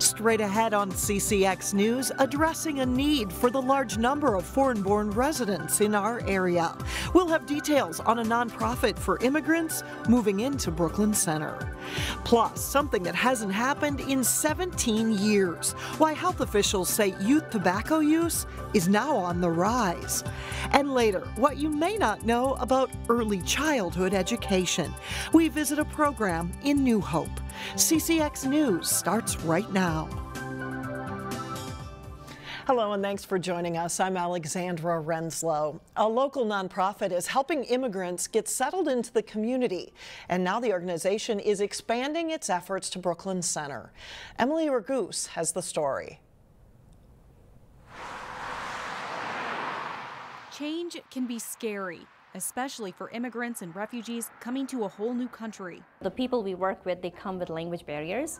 Straight ahead on CCX News, addressing a need for the large number of foreign-born residents in our area. We'll have details on a nonprofit for immigrants moving into Brooklyn Center. Plus, something that hasn't happened in 17 years. Why health officials say youth tobacco use is now on the rise. And later, what you may not know about early childhood education. We visit a program in New Hope. CCX News starts right now. Hello and thanks for joining us. I'm Alexandra Renslow. A local nonprofit is helping immigrants get settled into the community, and now the organization is expanding its efforts to Brooklyn Center. Emily Ragoose has the story. Change can be scary, especially for immigrants and refugees coming to a whole new country. The people we work with, they come with language barriers,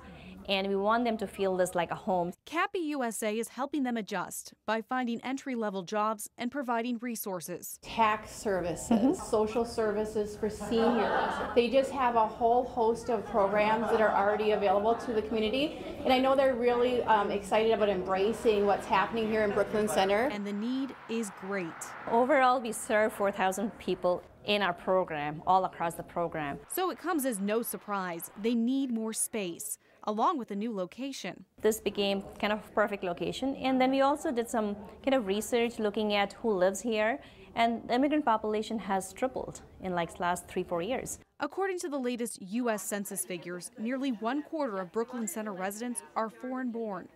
and we want them to feel this like a home. Capi USA is helping them adjust by finding entry-level jobs and providing resources. Tax services, social services for seniors. They just have a whole host of programs that are already available to the community. And I know they're really excited about embracing what's happening here in Brooklyn Center. And the need is great. Overall, we serve 4,000 people in our program, all across the program. So it comes as no surprise they need more space, along with a new location. This became kind of a perfect location, and then we also did some kind of research looking at who lives here, and the immigrant population has tripled in like the last 3-4 years. According to the latest U.S. Census figures, nearly 1/4 of Brooklyn Center residents are foreign-born.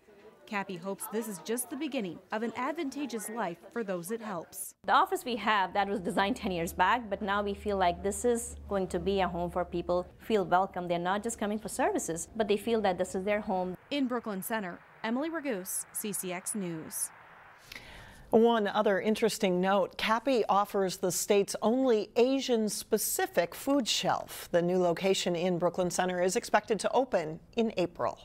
Capi hopes this is just the beginning of an advantageous life for those it helps. The office we have, that was designed 10 years back, but now we feel like this is going to be a home for people, feel welcome. They're not just coming for services, but they feel that this is their home. In Brooklyn Center, Emily Ragoose, CCX News. One other interesting note, Capi offers the state's only Asian-specific food shelf. The new location in Brooklyn Center is expected to open in April.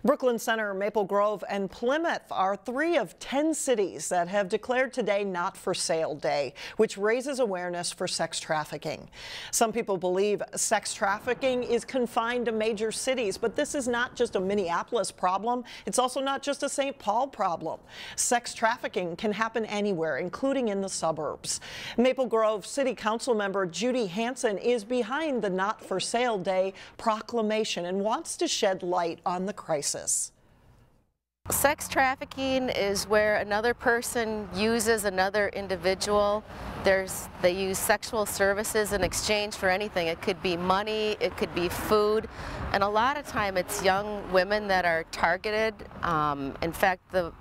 Brooklyn Center, Maple Grove, and Plymouth are 3 of 10 cities that have declared today Not for Sale Day, which raises awareness for sex trafficking. Some people believe sex trafficking is confined to major cities, but this is not just a Minneapolis problem. It's also not just a St. Paul problem. Sex trafficking can happen anywhere, including in the suburbs. Maple Grove City Council member Judy Hansen is behind the Not for Sale Day proclamation and wants to shed light on the crisis. Sex trafficking is where another person uses another individual. They use sexual services in exchange for anything. It could be money, it could be food, and a lot of time it's young women that are targeted. In fact, the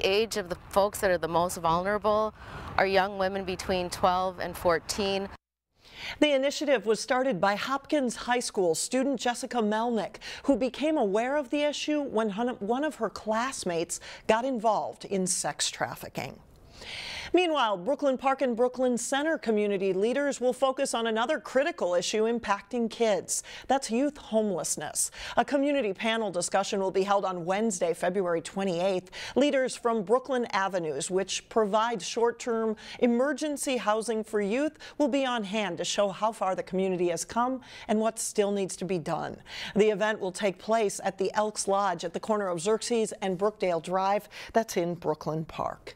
age of the folks that are the most vulnerable are young women between 12 and 14. The initiative was started by Hopkins High School student Jessica Melnick, who became aware of the issue when one of her classmates got involved in sex trafficking. Meanwhile, Brooklyn Park and Brooklyn Center community leaders will focus on another critical issue impacting kids. That's youth homelessness. A community panel discussion will be held on Wednesday, February 28th. Leaders from Brooklyn Avenues, which provide short-term emergency housing for youth, will be on hand to show how far the community has come and what still needs to be done. The event will take place at the Elks Lodge at the corner of Xerxes and Brookdale Drive. That's in Brooklyn Park.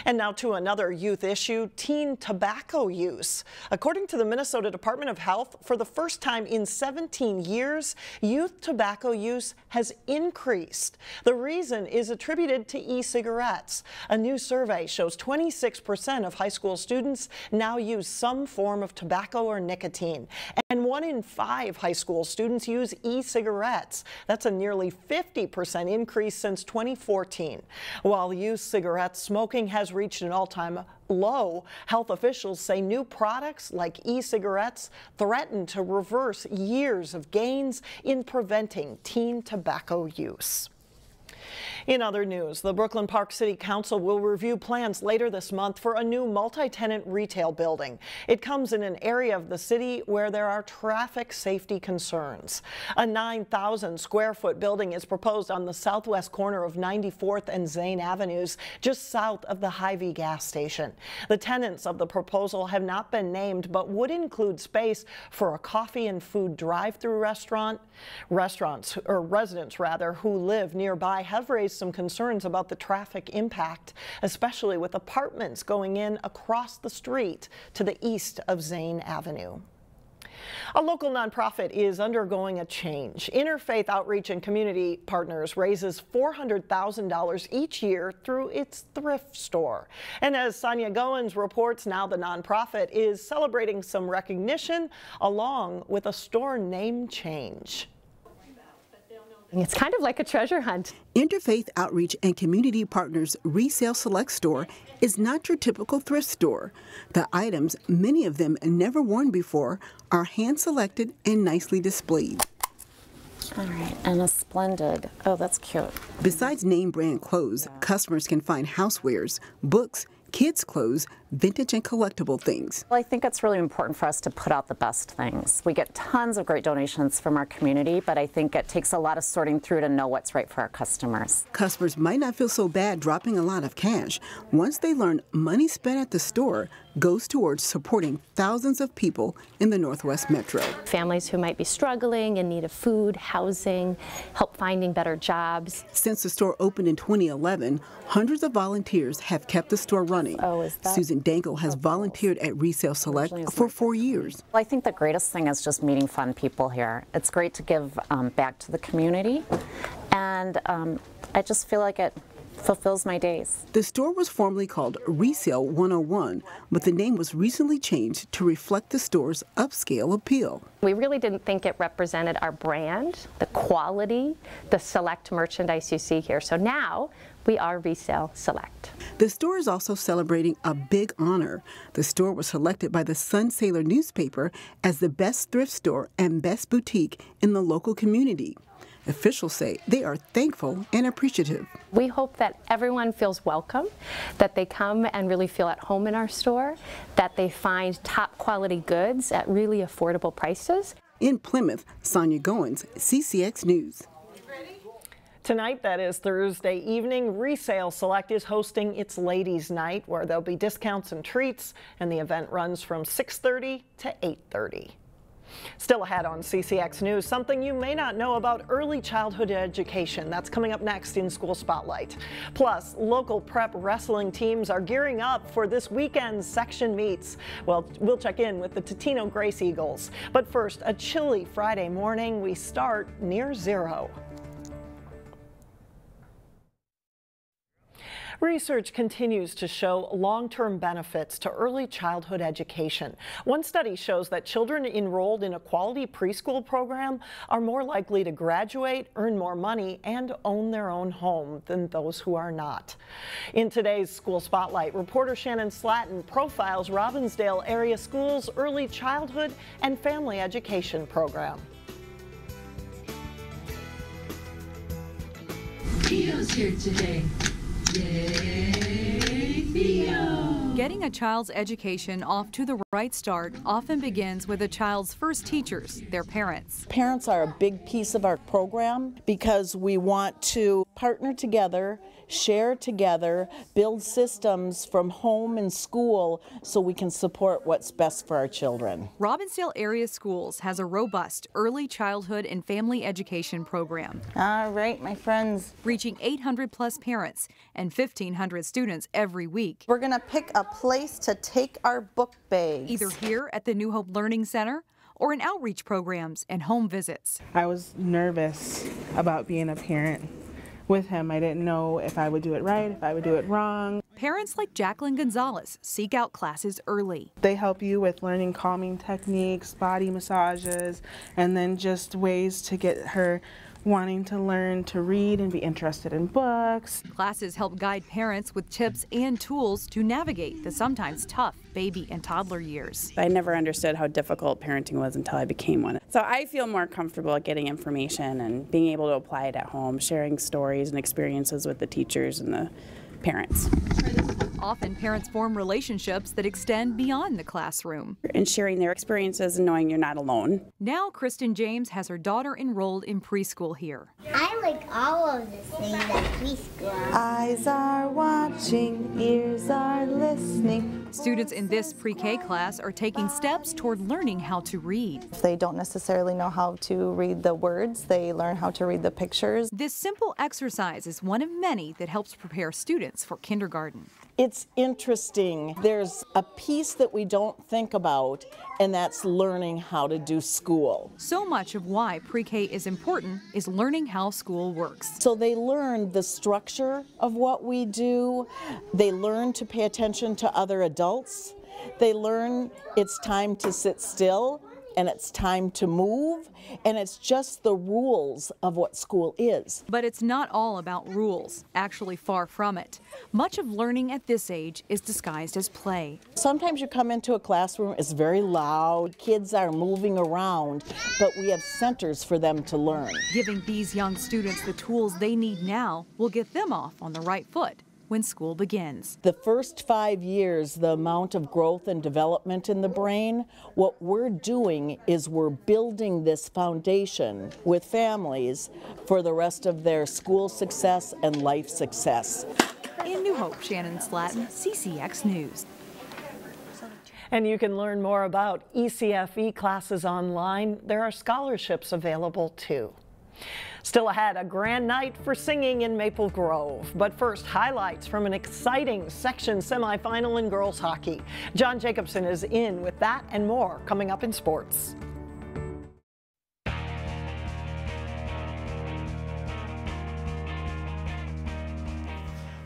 And now to another youth issue, teen tobacco use. According to the Minnesota Department of Health, for the first time in 17 years, youth tobacco use has increased. The reason is attributed to e-cigarettes. A new survey shows 26% of high school students now use some form of tobacco or nicotine, and 1 in 5 high school students use e-cigarettes. That's a nearly 50% increase since 2014. While youth cigarette smoking has reached an all-time low, health officials say new products like e-cigarettes threaten to reverse years of gains in preventing teen tobacco use. In other news, the Brooklyn Park City Council will review plans later this month for a new multi-tenant retail building. It comes in an area of the city where there are traffic safety concerns. A 9,000 square foot building is proposed on the southwest corner of 94th and Zane Avenues, just south of the Hy-Vee gas station. The tenants of the proposal have not been named, but would include space for a coffee and food drive-through restaurant. Residents who live nearby have raised some concerns about the traffic impact, especially with apartments going in across the street to the east of Zane Avenue. A local nonprofit is undergoing a change. Interfaith Outreach and Community Partners raises $400,000 each year through its thrift store. And as Sonia Goins reports, now the nonprofit is celebrating some recognition along with a store name change. It's kind of like a treasure hunt. Interfaith Outreach and Community Partners Resale Select store is not your typical thrift store. The items, many of them never worn before, are hand-selected and nicely displayed. All right, and a splendid, oh, that's cute. Besides name brand clothes, customers can find housewares, books, kids' clothes, vintage and collectible things. Well, I think it's really important for us to put out the best things. We get tons of great donations from our community, but I think it takes a lot of sorting through to know what's right for our customers. Customers might not feel so bad dropping a lot of cash once they learn money spent at the store goes towards supporting thousands of people in the Northwest Metro. Families who might be struggling in need of food, housing, help finding better jobs. Since the store opened in 2011, hundreds of volunteers have kept the store running. Susan Dangle has volunteered at Resale Select for 4 years. Well, I think the greatest thing is just meeting fun people here. It's great to give back to the community, and I just feel like it fulfills my days. The store was formerly called Resale 101, but the name was recently changed to reflect the store's upscale appeal. We really didn't think it represented our brand, the quality, the select merchandise you see here. So now we are Resale Select. The store is also celebrating a big honor. The store was selected by the Sun Sailor newspaper as the best thrift store and best boutique in the local community. Officials say they are thankful and appreciative. We hope that everyone feels welcome, that they come and really feel at home in our store, that they find top quality goods at really affordable prices. In Plymouth, Sonia Goins, CCX News. Tonight, that is Thursday evening, Resale Select is hosting its Ladies' Night, where there'll be discounts and treats, and the event runs from 6:30 to 8:30. Still ahead on CCX News, something you may not know about early childhood education. That's coming up next in School Spotlight. Plus, local prep wrestling teams are gearing up for this weekend's section meets. Well, we'll check in with the Totino-Grace Eagles. But first, a chilly Friday morning. We start near zero. Research continues to show long-term benefits to early childhood education. One study shows that children enrolled in a quality preschool program are more likely to graduate, earn more money, and own their own home than those who are not. In today's School Spotlight, reporter Shannon Slatton profiles Robbinsdale area schools' early childhood and family education program. Theo's here today. Yay, Theo! Getting a child's education off to the right start often begins with a child's first teachers, their parents. Parents are a big piece of our program because we want to partner together, share together, build systems from home and school so we can support what's best for our children. Robbinsdale Area Schools has a robust early childhood and family education program. All right, my friends. Reaching 800+ parents and 1,500 students every week. We're going to pick a place to take our book bags. Either here at the New Hope Learning Center or in outreach programs and home visits. I was nervous about being a parent. With him, I didn't know if I would do it right, if I would do it wrong. Parents like Jacqueline Gonzalez seek out classes early. They help you with learning calming techniques, body massages, and then just ways to get her wanting to learn to read and be interested in books. Classes help guide parents with tips and tools to navigate the sometimes tough baby and toddler years. I never understood how difficult parenting was until I became one. So I feel more comfortable getting information and being able to apply it at home, sharing stories and experiences with the teachers and the parents. Often parents form relationships that extend beyond the classroom. And sharing their experiences and knowing you're not alone. Now Kristen James has her daughter enrolled in preschool here. I like all of the things at preschool. Eyes are watching, ears are listening. Students in this pre-K class are taking steps toward learning how to read. If they don't necessarily know how to read the words, they learn how to read the pictures. This simple exercise is one of many that helps prepare students for kindergarten. It's interesting. There's a piece that we don't think about, and that's learning how to do school. So much of why pre-K is important is learning how school works. So they learn the structure of what we do. They learn to pay attention to other adults. They learn it's time to sit still and it's time to move, and it's just the rules of what school is. But it's not all about rules, actually far from it. Much of learning at this age is disguised as play. Sometimes you come into a classroom, it's very loud, kids are moving around, but we have centers for them to learn. Giving these young students the tools they need now will get them off on the right foot when school begins. The first 5 years, the amount of growth and development in the brain, what we're doing is we're building this foundation with families for the rest of their school success and life success. In New Hope, Shannon Slatton, CCX News. And you can learn more about ECFE classes online. There are scholarships available too. Still ahead, a grand night for singing in Maple Grove. But first, highlights from an exciting section semifinal in girls hockey. John Jacobson is in with that and more coming up in sports.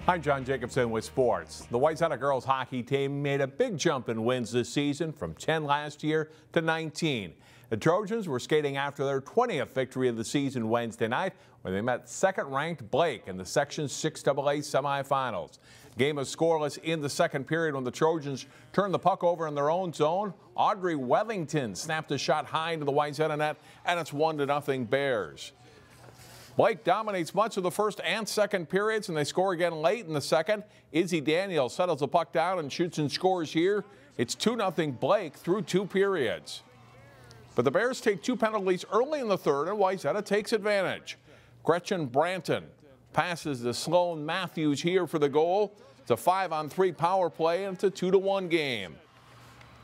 I'm John Jacobson with sports. The Wayzata girls hockey team made a big jump in wins this season from 10 last year to 19. The Trojans were skating after their 20th victory of the season Wednesday night when they met second-ranked Blake in the Section 6AA semifinals. Game was scoreless in the second period when the Trojans turned the puck over in their own zone. Audrey Wellington snapped a shot high into the Wayzata net, and it's 1-0 Bears. Blake dominates much of the first and second periods, and they score again late in the second. Izzy Daniels settles the puck down and shoots and scores here. It's 2-0 Blake through 2 periods. But the Bears take 2 penalties early in the third, and Wayzata takes advantage. Gretchen Branton passes to Sloan Matthews here for the goal. It's a 5-on-3 power play, and it's a 2-1 game.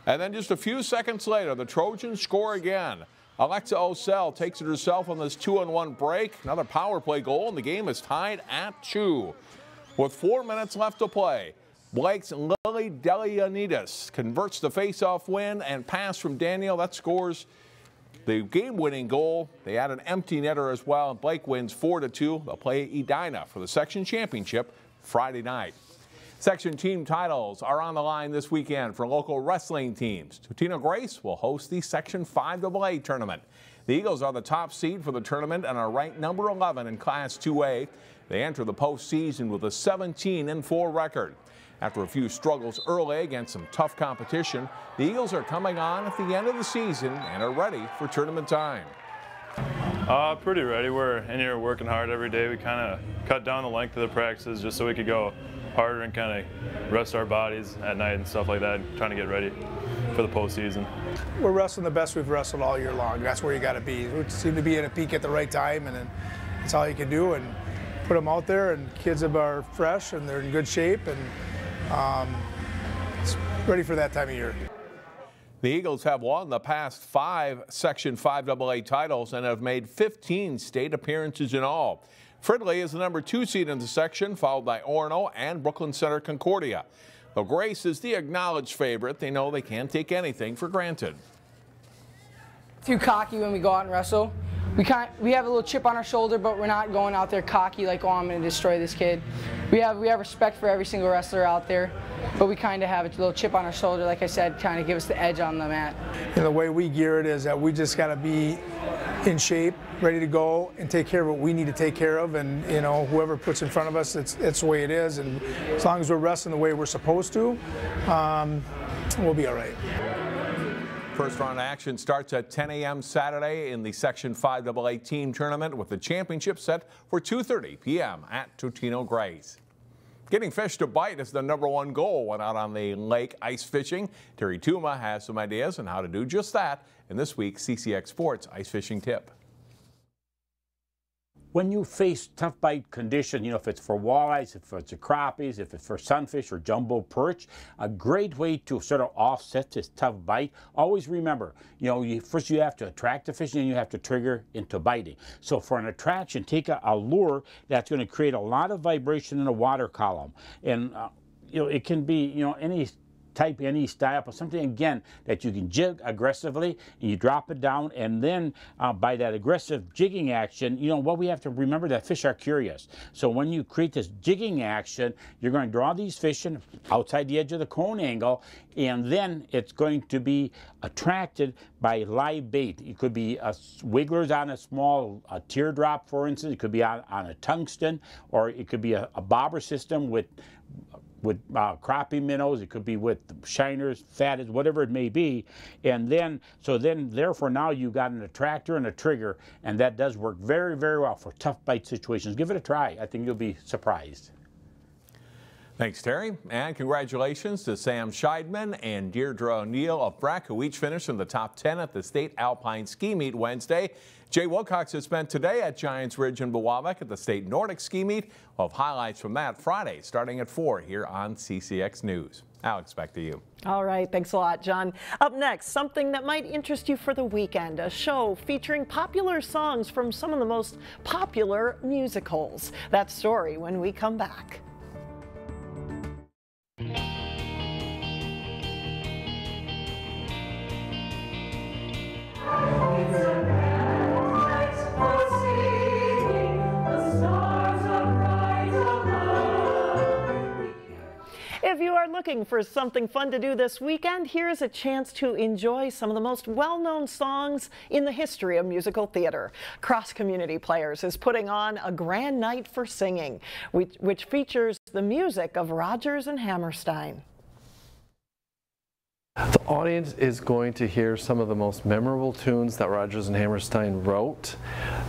And then just a few seconds later, the Trojans score again. Alexa Osseo takes it herself on this 2-on-1 break. Another power play goal, and the game is tied at 2. With 4 minutes left to play, Blake's Lily Delianides converts the face-off win and pass from Daniel. That scores the game-winning goal. They add an empty netter as well, and Blake wins 4-2. They'll play Edina for the section championship Friday night. Section team titles are on the line this weekend for local wrestling teams. Totino-Grace will host the Section 5AA tournament. The Eagles are the top seed for the tournament and are ranked number 11 in Class 2A. They enter the postseason with a 17-4 record. After a few struggles early against some tough competition, the Eagles are coming on at the end of the season and are ready for tournament time. Pretty ready. We're in here working hard every day. We kind of cut down the length of the practices just so we could go harder and kind of rest our bodies at night and stuff like that, trying to get ready for the postseason. We're wrestling the best we've wrestled all year long. That's where you got to be. We seem to be in a peak at the right time, and then that's all you can do, and put them out there, and kids are fresh and they're in good shape, and it's ready for that time of year. The Eagles have won the past 5 Section 5AA titles and have made 15 state appearances in all. Fridley is the number 2 seed in the section, followed by Orono and Brooklyn Center Concordia. Though Grace is the acknowledged favorite, they know they can't take anything for granted. Too cocky when we go out and wrestle. We have a little chip on our shoulder, but we're not going out there cocky like, oh, I'm going to destroy this kid. We have respect for every single wrestler out there, but we kind of have a little chip on our shoulder, like I said, kind of give us the edge on the mat. And the way we gear it is that we just got to be in shape, ready to go, and take care of what we need to take care of. And you know, whoever puts in front of us, it's the way it is. And as long as we're resting the way we're supposed to, we'll be all right. First round action starts at 10 a.m. Saturday in the Section 5AA team tournament, with the championship set for 2:30 p.m. at Totino-Grace. Getting fish to bite is the #1 goal when out on the lake ice fishing. Terry Tuma has some ideas on how to do just that in this week's CCX Sports Ice Fishing Tip. When you face tough bite condition, you know, if it's for walleyes, if it's for crappies, if it's for sunfish or jumbo perch, a great way to sort of offset this tough bite, always remember, you know, first you have to attract the fish and then you have to trigger into biting. So for an attraction, take a lure that's going to create a lot of vibration in the water column. And, you know, it can be, you know, any type, any style, but something again that you can jig aggressively, and you drop it down, and then by that aggressive jigging action, you know what we have to remember, that fish are curious. So when you create this jigging action, you're going to draw these fish in outside the edge of the cone angle, and then it's going to be attracted by live bait. It could be wigglers on a small teardrop, for instance. It could be on a tungsten, or it could be a bobber system with crappie minnows. It could be with shiners, fatteds, whatever it may be. And then, therefore now you've got an attractor and a trigger, and that does work very, very well for tough bite situations. Give it a try. I think you'll be surprised. Thanks, Terry. And congratulations to Sam Scheidman and Deirdre O'Neill of Breck, who each finished in the top 10 at the State Alpine Ski Meet Wednesday. Jay Wilcox has spent today at Giants Ridge in Biwabik at the State Nordic Ski Meet. We'll have highlights from that Friday starting at 4 here on CCX News. Alex, back to you. All right, thanks a lot, John. Up next, something that might interest you for the weekend, a show featuring popular songs from some of the most popular musicals. That story when we come back. If you are looking for something fun to do this weekend, here's a chance to enjoy some of the most well-known songs in the history of musical theater. Cross Community Players is putting on a grand night for singing, which features the music of Rodgers and Hammerstein. The audience is going to hear some of the most memorable tunes that Rodgers and Hammerstein wrote.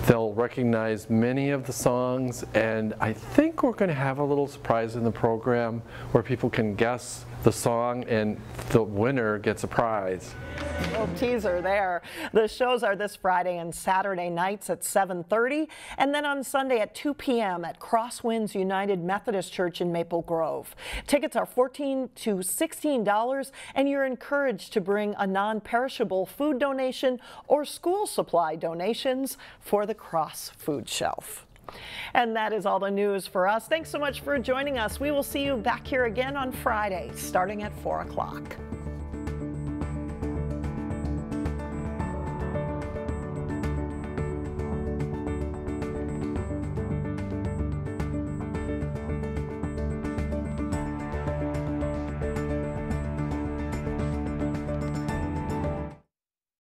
They'll recognize many of the songs, and I think we're going to have a little surprise in the program where people can guess the song and the winner gets a prize. Little teaser there. The shows are this Friday and Saturday nights at 7:30, and then on Sunday at 2 p.m. at Crosswinds United Methodist Church in Maple Grove. Tickets are $14 to $16, and you're encouraged to bring a non-perishable food donation or school supply donations for the Cross Food Shelf. And that is all the news for us. Thanks so much for joining us. We will see you back here again on Friday, starting at 4 o'clock.